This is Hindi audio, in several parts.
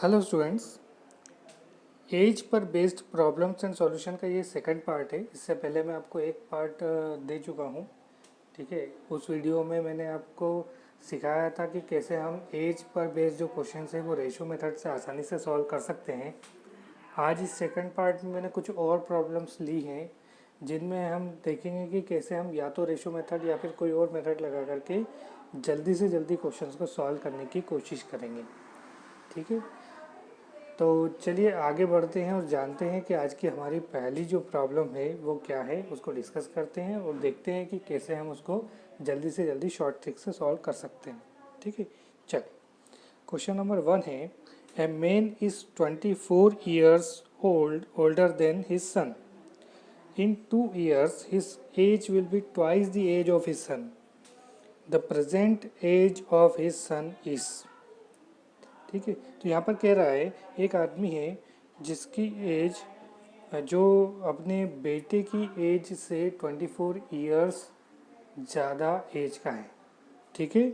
हेलो स्टूडेंट्स, एज पर बेस्ड प्रॉब्लम्स एंड सॉल्यूशन का ये सेकंड पार्ट है। इससे पहले मैं आपको एक पार्ट दे चुका हूँ। ठीक है, उस वीडियो में मैंने आपको सिखाया था कि कैसे हम एज पर बेस्ड जो क्वेश्चंस हैं वो रेशियो मेथड से आसानी से सॉल्व कर सकते हैं। आज इस सेकंड पार्ट में मैंने कुछ और प्रॉब्लम्स ली हैं जिनमें हम देखेंगे कि कैसे हम या तो रेशियो मेथड या फिर कोई और मेथड लगा करके जल्दी से जल्दी क्वेश्चंस को सॉल्व करने की कोशिश करेंगे। ठीक है, तो चलिए आगे बढ़ते हैं और जानते हैं कि आज की हमारी पहली जो प्रॉब्लम है वो क्या है, उसको डिस्कस करते हैं और देखते हैं कि कैसे हम उसको जल्दी से जल्दी शॉर्ट ट्रिक से सॉल्व कर सकते हैं। ठीक है, चलिए क्वेश्चन नंबर 1 है, a man is 24 years older than his son. In 2 years his age will be twice the age of his son. The present age of his son is. ठीक है, तो यहाँ पर कह रहा है एक आदमी है जिसकी एज जो अपने बेटे की एज से 24 ईयर्स ज़्यादा एज का है। ठीक है,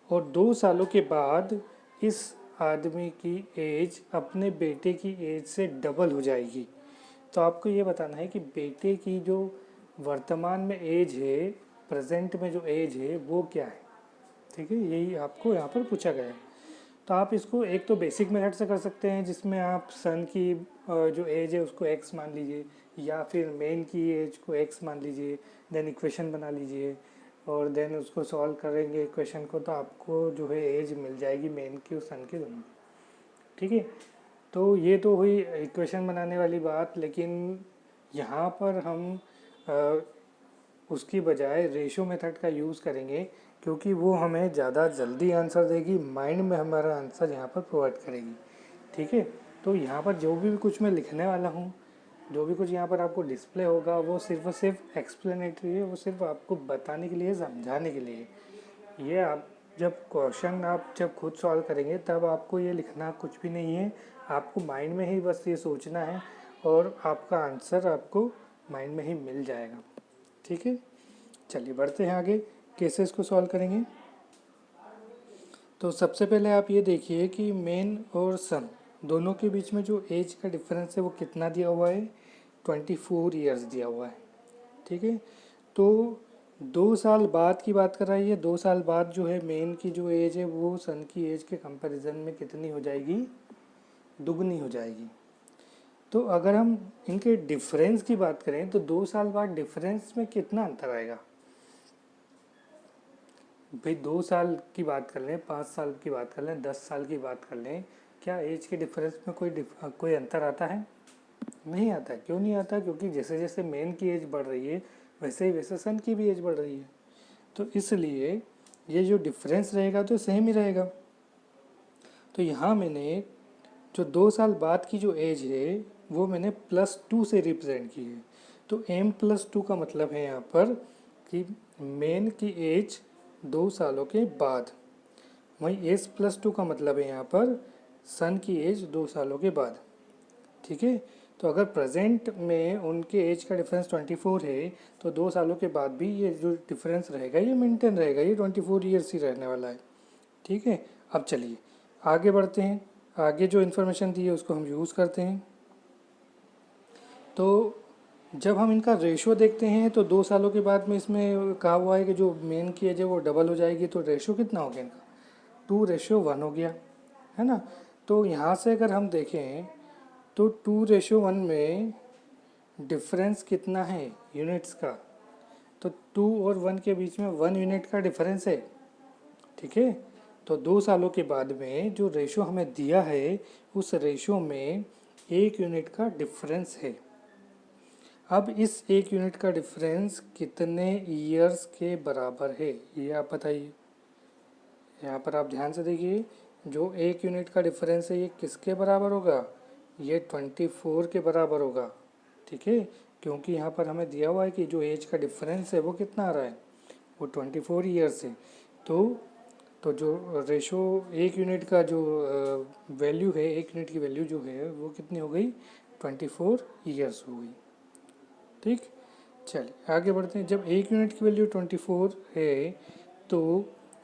और 2 सालों के बाद इस आदमी की एज अपने बेटे की एज से डबल हो जाएगी। तो आपको ये बताना है कि बेटे की जो वर्तमान में एज है, प्रेजेंट में जो एज है वो क्या है। ठीक है, यही आपको यहाँ पर पूछा गया है। तो आप इसको एक तो बेसिक मेथड से कर सकते हैं जिसमें आप सन की जो एज है उसको x मान लीजिए, या फिर मेन की एज को x मान लीजिए, देन इक्वेशन बना लीजिए और देन उसको सॉल्व करेंगे इक्वेशन को, तो आपको जो है एज मिल जाएगी मेन की और सन की दोनों। ठीक है, तो ये तो हुई इक्वेशन बनाने वाली बात, लेकिन यहाँ पर हम उसकी बजाय रेशियो मेथड का यूज़ करेंगे क्योंकि वो हमें ज़्यादा जल्दी आंसर देगी, माइंड में हमारा आंसर यहाँ पर प्रोवाइड करेगी। ठीक है, तो यहाँ पर जो भी कुछ मैं लिखने वाला हूँ, जो भी कुछ यहाँ पर आपको डिस्प्ले होगा वो सिर्फ और सिर्फ एक्सप्लेनेटरी है, वो सिर्फ आपको बताने के लिए, समझाने के लिए। ये आप जब क्वेश्चन आप जब खुद सॉल्व करेंगे तब आपको ये लिखना कुछ भी नहीं है, आपको माइंड में ही बस ये सोचना है और आपका आंसर आपको माइंड में ही मिल जाएगा। ठीक है, चलिए बढ़ते हैं आगे, कैसे इसको सॉल्व करेंगे। तो सबसे पहले आप ये देखिए कि मेन और सन दोनों के बीच में जो एज का डिफरेंस है वो कितना दिया हुआ है, 24 ईयर्स दिया हुआ है। ठीक है, तो 2 साल बाद की बात कर रहा है ये, 2 साल बाद जो है मेन की जो एज है वो सन की एज के कंपैरिजन में कितनी हो जाएगी, दुगनी हो जाएगी। तो अगर हम इनके डिफरेंस की बात करें तो 2 साल बाद डिफरेंस में कितना अंतर आएगा भाई। 2 साल की बात कर लें, 5 साल की बात कर लें, 10 साल की बात कर लें, क्या एज के डिफरेंस में कोई अंतर आता है? नहीं आता। क्यों नहीं आता? क्योंकि जैसे जैसे मेन की एज बढ़ रही है वैसे ही वैसे सन की भी एज बढ़ रही है, तो इसलिए ये जो डिफरेंस रहेगा तो सेम ही रहेगा। तो यहाँ मैंने जो 2 साल बाद की जो एज है वो मैंने +2 से रिप्रेजेंट की है। तो m+2 का मतलब है यहाँ पर कि मेन की एज 2 सालों के बाद, वहीं s+2 का मतलब है यहाँ पर सन की एज 2 सालों के बाद। ठीक है, तो अगर प्रेजेंट में उनके एज का डिफरेंस 24 है तो 2 सालों के बाद भी ये जो डिफरेंस रहेगा ये मेंटेन रहेगा, ये 24 ईयर्स ही रहने वाला है। ठीक है, अब चलिए आगे बढ़ते हैं, आगे जो इन्फॉर्मेशन दी है उसको हम यूज़ करते हैं। तो जब हम इनका रेशो देखते हैं तो 2 सालों के बाद में इसमें कहा हुआ है कि जो मेन की एज है वो डबल हो जाएगी, तो रेशो कितना हो गया इनका, 2:1 हो गया, है ना। तो यहाँ से अगर हम देखें तो 2:1 में डिफरेंस कितना है यूनिट्स का, तो 2 और 1 के बीच में 1 यूनिट का डिफरेंस है। ठीक है, तो 2 सालों के बाद में जो रेशो हमें दिया है उस रेशो में 1 यूनिट का डिफरेंस है। अब इस 1 यूनिट का डिफरेंस कितने ईयर्स के बराबर है ये आप बताइए। यहाँ पर आप ध्यान से देखिए, जो 1 यूनिट का डिफरेंस है ये किसके बराबर होगा, ये 24 के बराबर होगा। ठीक है, क्योंकि यहाँ पर हमें दिया हुआ है कि जो एज का डिफरेंस है वो कितना आ रहा है, वो 24 ईयर्स है। तो जो रेशो 1 यूनिट का जो वैल्यू है, 1 यूनिट की वैल्यू जो है वो कितनी हो गई, 24 ईयर्स हो गई। ठीक, चलिए आगे बढ़ते हैं। जब 1 यूनिट की वैल्यू 24 है तो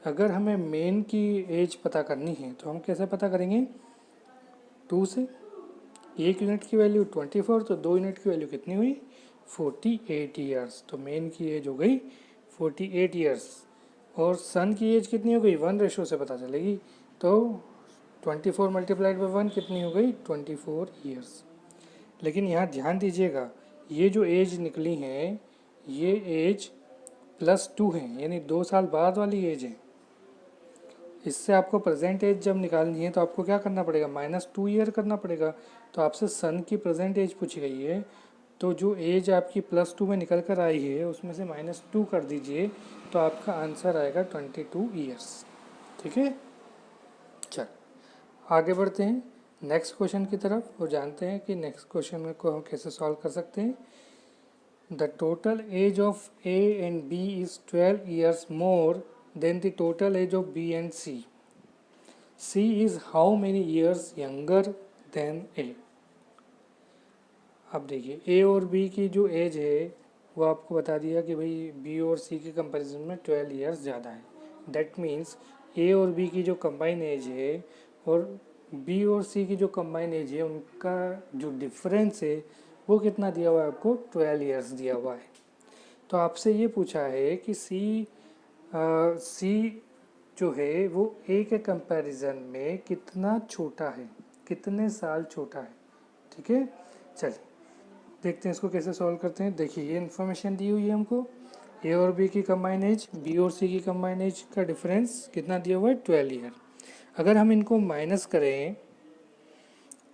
अगर हमें मेन की एज पता करनी है तो हम कैसे पता करेंगे, 2 से, 1 यूनिट की वैल्यू 24, तो 2 यूनिट की वैल्यू कितनी हुई 48 ईयर्स। तो मेन की एज हो गई 48 ईयर्स और सन की एज कितनी हो गई 1 रेशो से पता चलेगी। तो 24 मल्टीप्लाइड बाई 1 कितनी हो गई 24 ईयर्स। लेकिन यहाँ ध्यान दीजिएगा, ये जो एज निकली है ये एज +2 है, यानी 2 साल बाद वाली एज है। इससे आपको प्रेजेंट एज जब निकालनी है तो आपको क्या करना पड़ेगा -2 ईयर करना पड़ेगा। तो आपसे सन की प्रेजेंट एज पूछी गई है, तो जो एज आपकी +2 में निकल कर आई है उसमें से -2 कर दीजिए, तो आपका आंसर आएगा 22 ईयर्स। ठीक है, चल आगे बढ़ते हैं नेक्स्ट क्वेश्चन की तरफ और जानते हैं कि नेक्स्ट क्वेश्चन को हम कैसे सॉल्व कर सकते हैं। The total age of A and B is 12 years more than the total age of B and C. C is how many years younger than A. अब देखिए ए और बी की जो एज है वो आपको बता दिया कि भाई बी और सी के कंपैरिजन में 12 ईयर्स ज़्यादा है। दैट मीन्स ए और बी की जो कंबाइन एज है और बी और सी की जो कंबाइन एज है उनका जो डिफरेंस है वो कितना दिया हुआ है आपको 12 ईयर्स दिया हुआ है। तो आपसे ये पूछा है कि सी जो है वो ए के कंपैरिजन में कितना छोटा है, कितने साल छोटा है। ठीक है, चलिए देखते हैं इसको कैसे सॉल्व करते हैं। देखिए ये इन्फॉर्मेशन दी हुई है हमको, ए और बी की कंबाइन एज, बी और सी की कंबाइन एज का डिफरेंस कितना दिया हुआ है 12 ईयर। अगर हम इनको माइनस करें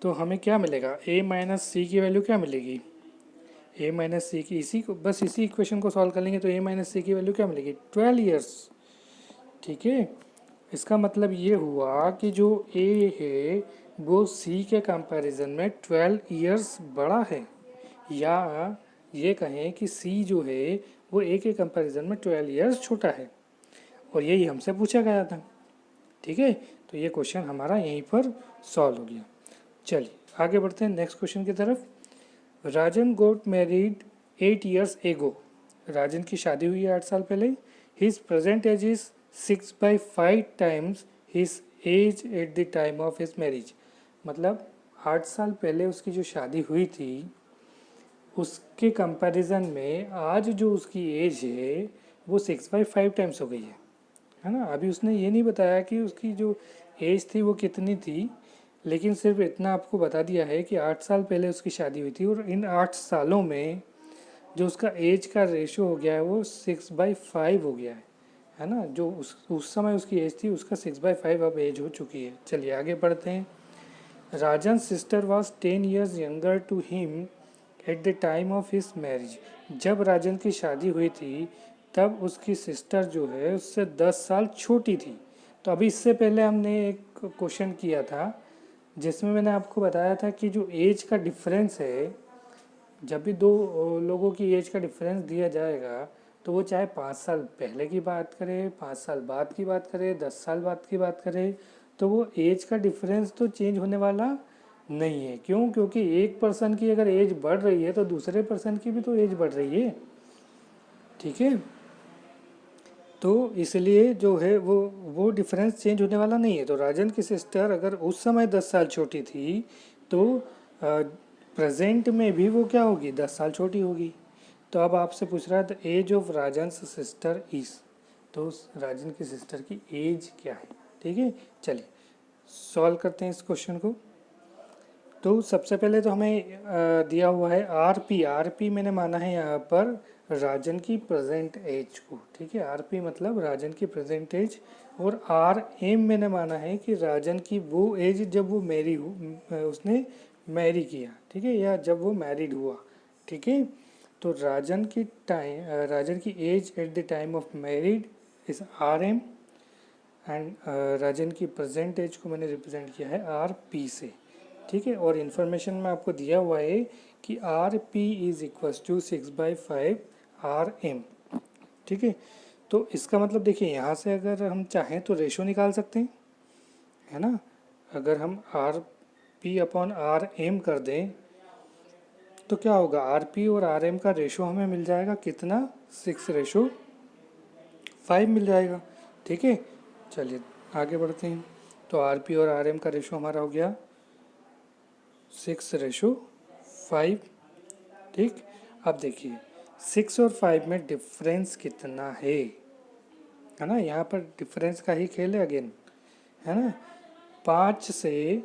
तो हमें क्या मिलेगा, ए माइनस सी की वैल्यू क्या मिलेगी, ए माइनस सी की, इसी इक्वेशन को सॉल्व कर लेंगे तो ए माइनस सी की वैल्यू क्या मिलेगी 12 ईयर्स। ठीक है, इसका मतलब ये हुआ कि जो ए है वो सी के कंपैरिजन में 12 ईयर्स बड़ा है, या ये कहें कि सी जो है वो ए के कंपैरिजन में 12 ईयर्स छोटा है, और यही हमसे पूछा गया था। ठीक है, तो ये क्वेश्चन हमारा यहीं पर सॉल्व हो गया। चलिए आगे बढ़ते हैं नेक्स्ट क्वेश्चन की तरफ। राजन गोट मैरिड 8 ईयर्स एगो। राजन की शादी हुई है 8 साल पहले। His present age is 6/5 times his age at the time of his marriage. मतलब 8 साल पहले उसकी जो शादी हुई थी उसके कंपैरिजन में आज जो उसकी एज है वो 6/5 टाइम्स हो गई है ना। अभी उसने ये नहीं बताया कि उसकी जो एज थी वो कितनी थी, लेकिन सिर्फ इतना आपको बता दिया है कि 8 साल पहले उसकी शादी हुई थी और इन 8 सालों में जो उसका एज का रेशो हो गया है वो 6/5 हो गया है ना। जो उस समय उसकी एज थी उसका 6/5 अब एज हो चुकी है। चलिए आगे बढ़ते हैं। Rajan sister was 10 years younger to him at the time of his marriage. जब राजन की शादी हुई थी तब उसकी सिस्टर जो है उससे 10 साल छोटी थी। तो अभी इससे पहले हमने एक क्वेश्चन किया था जिसमें मैंने आपको बताया था कि जो एज का डिफरेंस है, जब भी दो लोगों की एज का डिफरेंस दिया जाएगा तो वो चाहे 5 साल पहले की बात करे, 5 साल बाद की बात करे, 10 साल बाद की बात करे, तो वो एज का डिफरेंस तो चेंज होने वाला नहीं है। क्यों? क्योंकि एक पर्सन की अगर एज बढ़ रही है तो दूसरे पर्सन की भी तो एज बढ़ रही है। ठीक है, तो इसलिए जो है वो डिफरेंस चेंज होने वाला नहीं है। तो राजन की सिस्टर अगर उस समय 10 साल छोटी थी तो प्रेजेंट में भी वो क्या होगी 10 साल छोटी होगी। तो अब आपसे पूछ रहा है the age of Rajan sister is, तो राजन की सिस्टर की एज क्या है। ठीक है, चलिए सॉल्व करते हैं इस क्वेश्चन को। तो सबसे पहले तो हमें दिया हुआ है आरपी मैंने माना है यहाँ पर राजन की प्रेजेंट एज को। ठीक है, आरपी मतलब राजन की प्रेजेंट एज, और आर एम मैंने माना है कि राजन की वो एज जब वो उसने मैरी किया। ठीक है, या जब वो मैरिड हुआ। ठीक है, तो राजन की age at the time of married is R M, and Rajan की प्रेजेंट एज को मैंने रिप्रेजेंट किया है आर पी से। ठीक है, और इन्फॉर्मेशन में आपको दिया हुआ है कि R P is equals to 6/5 R M. ठीक है, तो इसका मतलब देखिए यहाँ से अगर हम चाहें तो रेशो निकाल सकते हैं, है ना। अगर हम R P upon R M कर दें तो क्या होगा, आर पी और आर एम का रेशो हमें मिल जाएगा कितना 6/5 मिल जाएगा। ठीक है, चलिए आगे बढ़ते हैं। तो आर पी और आर एम का रेशो हमारा हो गया 6:5। ठीक, अब देखिए 6 और 5 में डिफरेंस कितना है ना, यहाँ पर डिफरेंस का ही खेल है अगेन, है ना। 5 से,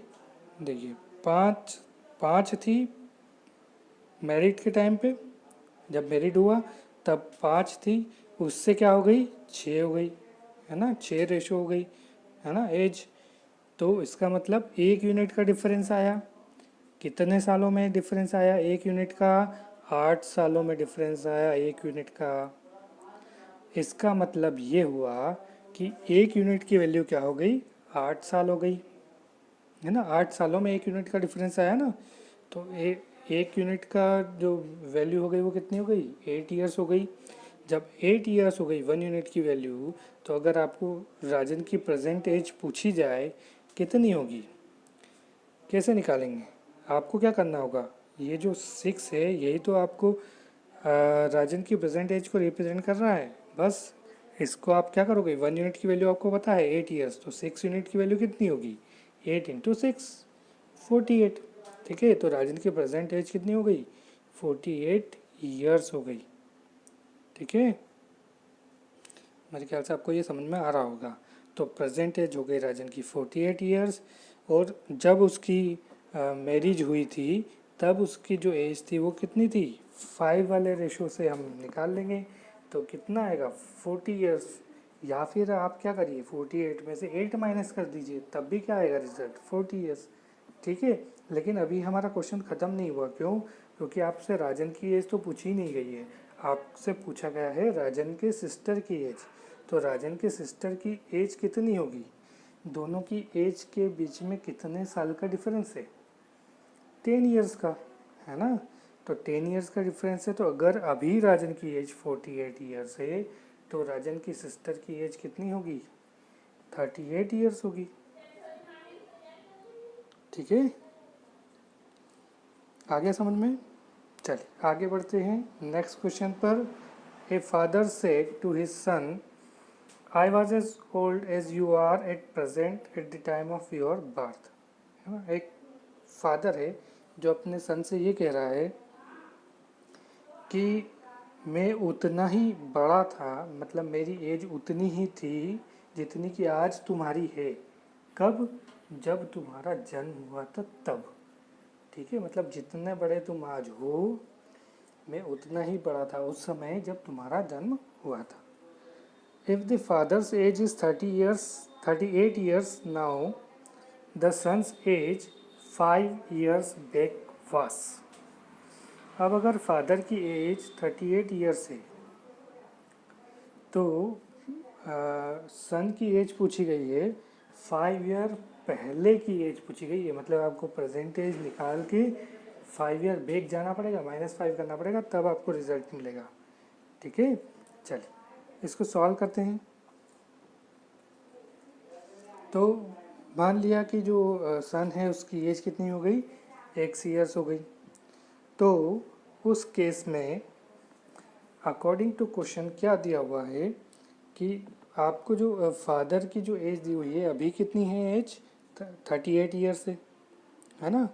देखिए 5 5 थी मैरिड के टाइम पे, जब मैरिड हुआ तब 5 थी, उससे क्या हो गई 6 हो गई, है ना, 6 रेशो हो गई, है ना एज। तो इसका मतलब 1 यूनिट का डिफरेंस आया। कितने सालों में डिफरेंस आया 1 यूनिट का? 8 सालों में डिफरेंस आया 1 यूनिट का। इसका मतलब ये हुआ कि 1 यूनिट की वैल्यू क्या हो गई, 8 साल हो गई, है ना। 8 सालों में 1 यूनिट का डिफरेंस आया ना, तो 1 यूनिट का जो वैल्यू हो गई वो कितनी हो गई, 8 ईयर्स हो गई। जब 8 ईयर्स हो गई 1 यूनिट की वैल्यू, तो अगर आपको राजन की प्रेजेंट एज पूछी जाए कितनी होगी, कैसे निकालेंगे? आपको क्या करना होगा, ये जो 6 है यही तो आपको राजन की प्रेजेंट एज को रिप्रेजेंट कर रहा है। बस इसको आप क्या करोगे, 1 यूनिट की वैल्यू आपको पता है 8 ईयर्स, तो 6 यूनिट की वैल्यू कितनी होगी, 8 × 6 48। ठीक है, तो राजन की प्रेजेंट एज कितनी हो गई, 48 ईयर्स हो गई। ठीक है, मेरे ख्याल से आपको ये समझ में आ रहा होगा। तो प्रेजेंट एज हो गई राजन की 48 ईयर्स, और जब उसकी मैरिज हुई थी तब उसकी जो एज थी वो कितनी थी, 5 वाले रेशो से हम निकाल लेंगे तो कितना आएगा 40 ईयर्स। या फिर आप क्या करिए 48 में से 8 माइनस कर दीजिए, तब भी क्या आएगा रिजल्ट 40 ईयर्स। ठीक है, लेकिन अभी हमारा क्वेश्चन ख़त्म नहीं हुआ। क्यों? क्योंकि आपसे राजन की एज तो पूछी नहीं गई है, आपसे पूछा गया है राजन के सिस्टर की एज। तो राजन के सिस्टर की एज कितनी होगी, दोनों की एज के बीच में कितने साल का डिफरेंस है, 10 ईयर्स का, है ना। तो 10 ईयर्स का डिफरेंस है, तो अगर अभी राजन की एज 48 ईयर्स है तो राजन की सिस्टर की एज कितनी होगी, 38 ईयर्स होगी। ठीक है, आगे समझ में? चलिए आगे बढ़ते हैं नेक्स्ट क्वेश्चन पर। A father said to his son, I was as old as you are at present at the time of your birth. है ना, एक फादर है जो अपने सन से ये कह रहा है कि मैं उतना ही बड़ा था, मतलब मेरी एज उतनी ही थी जितनी कि आज तुम्हारी है। कब? जब तुम्हारा जन्म हुआ था तब। ठीक है, मतलब जितने बड़े तुम आज हो मैं उतना ही बड़ा था उस समय जब तुम्हारा जन्म हुआ था। If the father's age is 38 years now, the son's age 5 years back was. अब अगर फादर की एज 38 ईयर्स है तो सन की एज पूछी गई है, 5 ईयर पहले की एज पूछी गई है। मतलब आपको प्रेजेंट एज निकाल के 5 ईयर बैक जाना पड़ेगा, -5 करना पड़ेगा, तब आपको रिजल्ट मिलेगा। ठीक है, चलिए इसको सॉल्व करते हैं। तो मान लिया कि जो सन है उसकी एज कितनी हो गई, X ईयर्स हो गई। तो उस केस में अकॉर्डिंग टू क्वेश्चन क्या दिया हुआ है कि आपको जो फादर की जो एज दी हुई है अभी कितनी है एज, 38 ईयर्स है ना।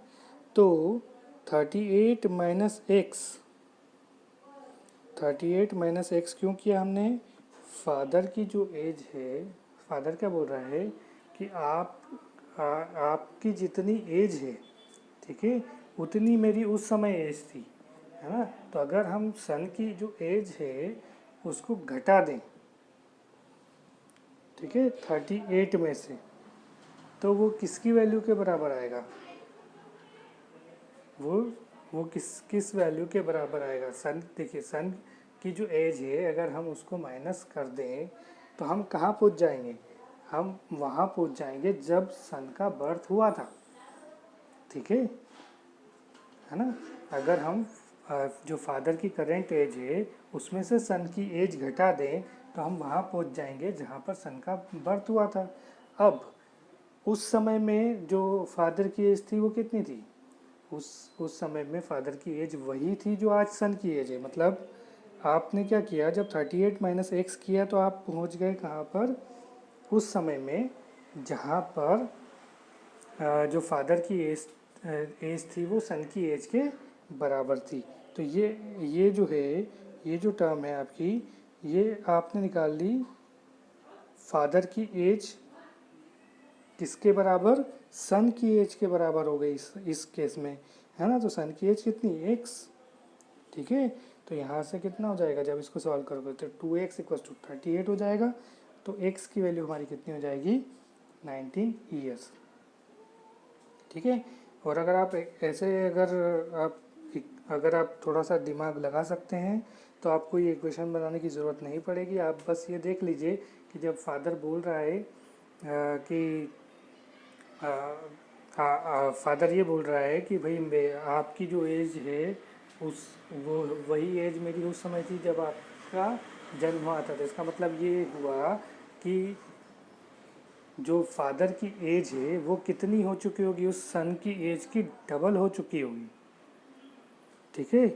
तो 38 माइनस एक्स, 38 माइनस एक्स क्यों किया हमने, फादर की जो एज है, फादर क्या बोल रहा है कि आपकी जितनी एज है, ठीक है, उतनी मेरी उस समय एज थी, है ना। तो अगर हम सन की जो एज है उसको घटा दें, ठीक है, 38 में से, तो वो किसकी वैल्यू के बराबर आएगा, वो किस वैल्यू के बराबर आएगा। सन, देखिए सन की जो एज है अगर हम उसको माइनस कर दें तो हम कहाँ पहुँच जाएंगे, हम वहाँ पहुँच जाएंगे जब सन का बर्थ हुआ था। ठीक है ना। अगर हम जो फादर की करेंट एज है उसमें से सन की एज घटा दें तो हम वहाँ पहुँच जाएंगे जहाँ पर सन का बर्थ हुआ था। अब उस समय में जो फादर की एज थी वो कितनी थी, उस समय में फादर की एज वही थी जो आज सन की एज है। मतलब आपने क्या किया, जब 38 माइनस एक्स किया तो आप पहुंच गए कहाँ पर, उस समय में जहाँ पर जो फादर की एज एज थी वो सन की एज के बराबर थी। तो ये जो है, ये जो टर्म है आपकी, ये आपने निकाल ली फादर की एज किसके बराबर, सन की एज के बराबर हो गई इस केस में, है ना। तो सन की एज कितनी, एक्स, ठीक है। तो यहाँ से कितना हो जाएगा, जब इसको सॉल्व करोगे तो 2x इक्वल टू 38 हो जाएगा। तो x की वैल्यू हमारी कितनी हो जाएगी, 19 ईयर्स, ठीक है। और अगर आप ऐसे अगर आप थोड़ा सा दिमाग लगा सकते हैं तो आपको ये इक्वेशन बनाने की ज़रूरत नहीं पड़ेगी। आप बस ये देख लीजिए कि जब फादर बोल रहा है कि फादर ये बोल रहा है कि भाई आपकी जो एज है उस वो वही एज मेरी उस समय थी जब आपका जन्म हुआ था। तो इसका मतलब ये हुआ कि जो फादर की एज है वो कितनी हो चुकी होगी, उस सन की एज की डबल हो चुकी होगी, ठीक है।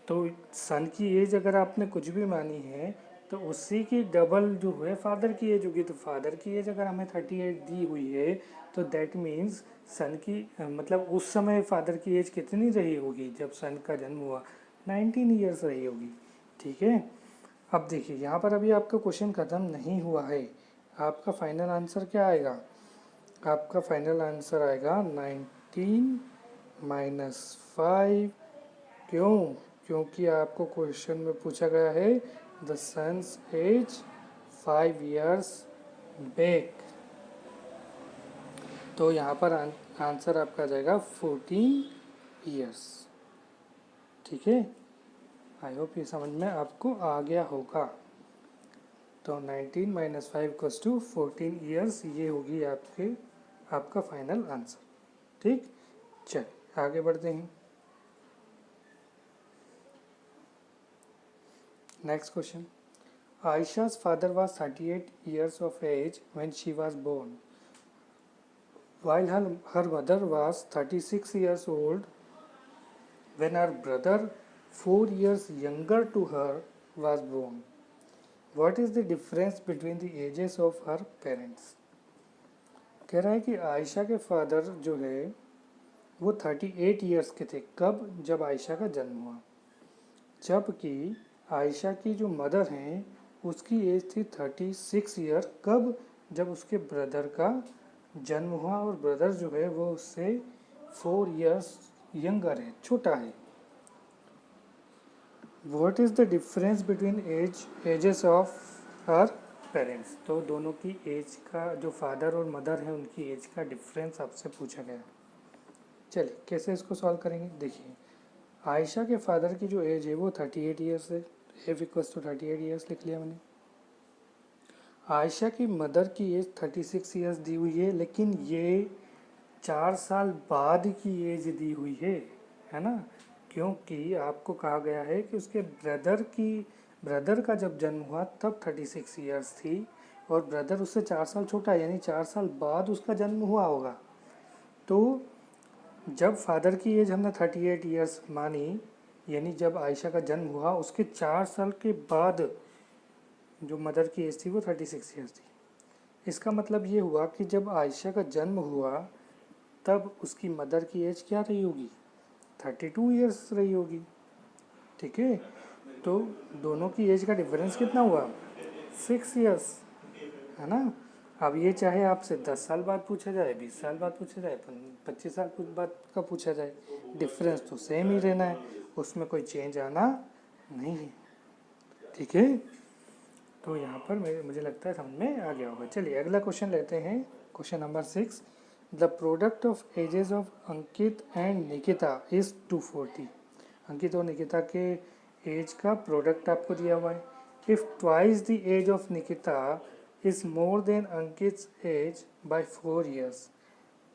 तो सन की एज अगर आपने कुछ भी मानी है तो उसी की डबल जो है फादर की एज होगी। तो फादर की एज अगर हमें 38 दी हुई है तो दैट मीन्स सन की मतलब उस समय फादर की एज कितनी रही होगी जब सन का जन्म हुआ, 19 ईयर्स रही होगी, ठीक है। अब देखिए यहाँ पर अभी आपका क्वेश्चन ख़त्म नहीं हुआ है। आपका फाइनल आंसर क्या आएगा, आपका फाइनल आंसर आएगा 19 माइनस 5। क्यों, क्योंकि आपको क्वेश्चन में पूछा गया है the son's age 5 years back. तो यहाँ पर आंसर आपका आ जाएगा 14 ईयर्स, ठीक है। आई होप ये समझ में आपको आ गया होगा। तो 19 माइनस 5 इक्वल्स टू 14 ईयर्स, ये होगी आपका फाइनल आंसर, ठीक। चल आगे बढ़ते हैं। Next question, Aisha's father was 38 years of age when she was born, while her mother was 36 years old when her brother, 4 years younger to her, was born. What is the difference between the ages of her parents? कह रहा है कि आयशा के फादर जो है वो 38 ईयर्स के थे, कब, जब आयशा का जन्म हुआ, जबकि आयशा की जो मदर हैं उसकी एज थी 36 ईयर, कब, जब उसके ब्रदर का जन्म हुआ, और ब्रदर जो है वो उससे 4 ईयर्स यंगर है, छोटा है। What is the difference between ages of her parents? तो दोनों की एज का, जो फादर और मदर है उनकी एज का डिफरेंस आपसे पूछा गया। चलिए कैसे इसको सॉल्व करेंगे, देखिए आयशा के फादर की जो एज है वो 38 ईयर्स है, एफ इक्वल्स टू 38 ईयर्स लिख लिया मैंने। आयशा की मदर की एज 36 ईयर्स दी हुई है, लेकिन ये 4 साल बाद की एज दी हुई है ना, क्योंकि आपको कहा गया है कि उसके ब्रदर का जब जन्म हुआ तब 36 ईयर्स थी, और ब्रदर उससे 4 साल छोटा है, यानी 4 साल बाद उसका जन्म हुआ होगा। तो जब फादर की एज हमने 38 ईयर्स मानी, यानी जब आयशा का जन्म हुआ उसके 4 साल के बाद जो मदर की एज थी वो 36 ईयर्स थी। इसका मतलब ये हुआ कि जब आयशा का जन्म हुआ तब उसकी मदर की एज क्या रही होगी, 32 ईयर्स रही होगी, ठीक है। तो दोनों की एज का डिफरेंस कितना हुआ, 6 ईयर्स, है ना। अब ये चाहे आपसे 10 साल बाद पूछा जाए, 20 साल बाद पूछा जाए, 25 साल बाद का पूछा जाए, डिफरेंस तो सेम ही रहना है, उसमें कोई चेंज आना नहीं है, ठीक है। तो यहाँ पर मुझे लगता है समझ में आ गया होगा। चलिए अगला क्वेश्चन लेते हैं, question number 6। The product of ages of Ankit and Nikita is 240। Ankit और निकिता के एज का प्रोडक्ट आपको दिया हुआ है। If twice the age of Nikita is more than Ankit's age by 4 years.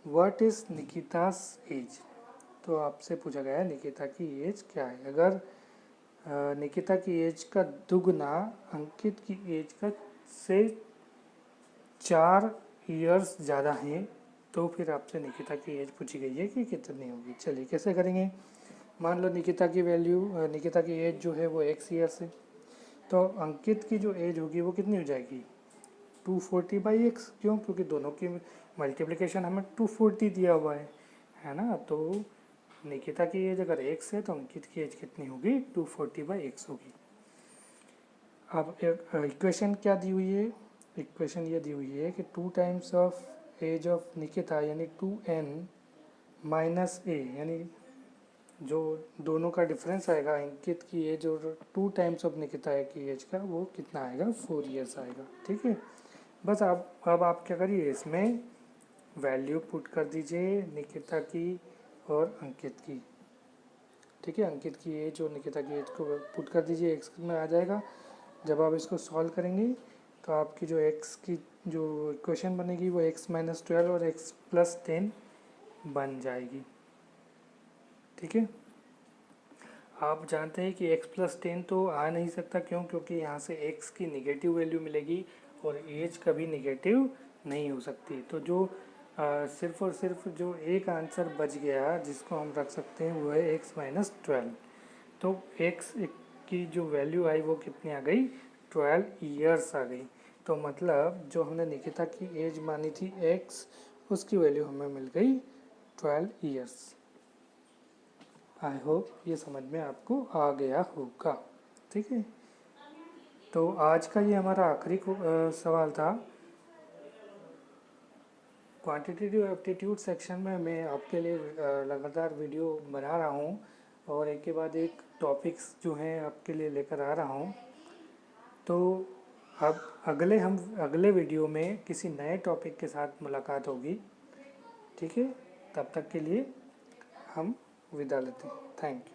What is Nikita's age? तो आपसे पूछा गया है निकिता की एज क्या है। अगर निकिता की एज का दुगना अंकित की एज का से 4 ईयर्स ज़्यादा है तो फिर आपसे निकिता की एज पूछी गई है कि कितनी होगी। चलिए कैसे करेंगे, मान लो निकिता की एज जो है वो x ईयर्स है, तो अंकित की जो एज होगी वो कितनी हो जाएगी, 240 बाई एक्स। क्यों, क्योंकि दोनों की मल्टीप्लिकेशन हमें 240 दिया हुआ है है ना। तो निकिता की एज अगर x है तो अंकित की एज कितनी होगी, 240/x होगी। अब इक्वेशन क्या दी हुई है, इक्वेशन ये दी हुई है कि 2 times of age of Nikita यानी 2n माइनस ए, यानी जो दोनों का डिफरेंस आएगा अंकित की एज और 2 टाइम्स ऑफ निकिता की एज का, वो कितना आएगा, 4 ईयर्स आएगा। ठीक है, बस अब आप क्या करिए, इसमें वैल्यू पुट कर दीजिए निकिता की और अंकित की। ठीक है, अंकित की एज और निकिता की एज को पुट कर दीजिए, एक्स में आ जाएगा। जब आप इसको सॉल्व करेंगे तो आपकी जो एक्स की जो इक्वेशन बनेगी वो x-12 और x+10 बन जाएगी। ठीक है, आप जानते हैं कि x+10 तो आ नहीं सकता, क्यों, क्योंकि यहाँ से x की निगेटिव वैल्यू मिलेगी और एज कभी निगेटिव नहीं हो सकती। तो जो सिर्फ और सिर्फ जो एक आंसर बच गया जिसको हम रख सकते हैं वो है x-12। तो x की जो वैल्यू आई वो कितनी आ गई, 12 ईयर्स आ गई। तो मतलब जो हमने निकिता की एज मानी थी x, उसकी वैल्यू हमें मिल गई 12 ईयर्स। आई होप ये समझ में आपको आ गया होगा। ठीक है, तो आज का ये हमारा आखिरी सवाल था। क्वांटिटेटिव एप्टीट्यूड सेक्शन में मैं आपके लिए लगातार वीडियो बना रहा हूँ और एक के बाद एक टॉपिक्स जो हैं आपके लिए लेकर आ रहा हूँ। तो अब अगले वीडियो में किसी नए टॉपिक के साथ मुलाकात होगी। ठीक है, तब तक के लिए हम विदा लेते हैं। Thank you.